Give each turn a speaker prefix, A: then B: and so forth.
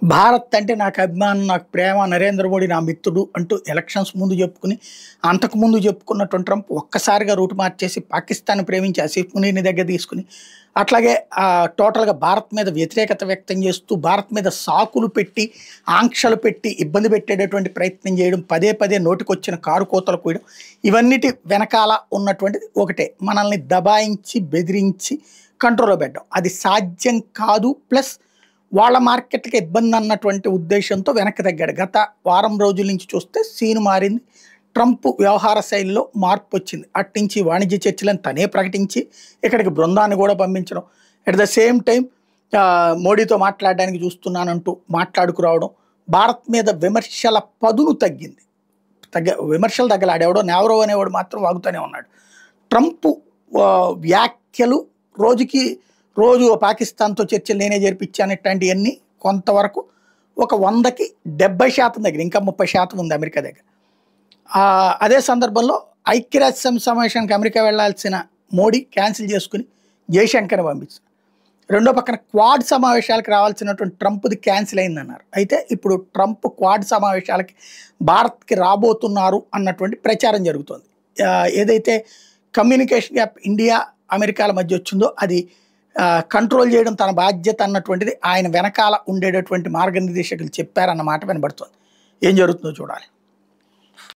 A: భారత్ అంటే నాకు అభిమానం, నాకు ప్రేమ, నరేంద్ర మోడీ నా మిత్రుడు అంటూ ఎలక్షన్స్ ముందు చెప్పుకుని, అంతకుముందు చెప్పుకున్నటువంటి ట్రంప్ ఒక్కసారిగా రూట్ మార్చేసి పాకిస్తాన్ ప్రేమించి ఆసిఫ్ మునీర్‌ని దగ్గర తీసుకొని, అట్లాగే టోటల్‌గా భారత్ మీద వ్యతిరేకత వ్యక్తం చేస్తూ, భారత్ మీద సాకులు పెట్టి, ఆంక్షలు పెట్టి, ఇబ్బంది పెట్టేటటువంటి ప్రయత్నం చేయడం, పదే పదే నోటికొచ్చిన కారు కూతలు కూయడం, ఇవన్నిటి వెనకాల ఉన్నటువంటిది ఒకటే. మనల్ని దబాయించి, బెదిరించి కంట్రోల్‌లో పెట్టడం. అది సాధ్యం కాదు. ప్లస్ వాళ్ళ మార్కెట్‌కి ఇబ్బంది అన్నటువంటి ఉద్దేశంతో వెనక్కి తగ్గాడు. గత వారం రోజుల నుంచి చూస్తే సీన్ మారింది. ట్రంప్ వ్యవహార శైలిలో మార్పొచ్చింది. అట్నుంచి వాణిజ్య చర్చలను తనే ప్రకటించి, ఇక్కడికి బృందాన్ని కూడా పంపించడం. అట్ ద సేమ్ టైమ్ మోడీతో మాట్లాడడానికి చూస్తున్నానంటూ మాట్లాడుకురావడం. భారత్ మీద విమర్శల పదును తగ్గింది. విమర్శలు తగ్గల. ఆడెవడో నెవరో అనేవాడు మాత్రం వాగుతూనే ఉన్నాడు. ట్రంప్ వ్యాఖ్యలు రోజు పాకిస్తాన్‌తో చర్చలు నేనే జరిపించాను ఇట్లాంటియన్నీ కొంతవరకు ఒక 100కి 70% దగ్గర, ఇంకా 30% ఉంది అమెరికా దగ్గర. అదే సందర్భంలో ఐక్యరాజ్యసమితి సమావేశానికి అమెరికా వెళ్లాల్సిన మోడీ క్యాన్సిల్ చేసుకుని జయశంకర్‌ని పంపించారు. రెండో పక్కన క్వాడ్ సమావేశాలకు రావాల్సినటువంటి ట్రంప్‌ది క్యాన్సిల్ అయిందన్నారు. అయితే ఇప్పుడు ట్రంప్ క్వాడ్ సమావేశాలకి భారత్‌కి రాబోతున్నారు అన్నటువంటి ప్రచారం జరుగుతోంది. ఏదైతే కమ్యూనికేషన్ గ్యాప్ ఇండియా, అమెరికాల మధ్య వచ్చిందో అది కంట్రోల్ చేయడం తన బాధ్యత అన్నటువంటిది ఆయన వెనకాల ఉండేటటువంటి మార్గనిర్దేశకులు చెప్పారన్నమాట వినబడుతోంది. ఏం జరుగుతుందో చూడాలి.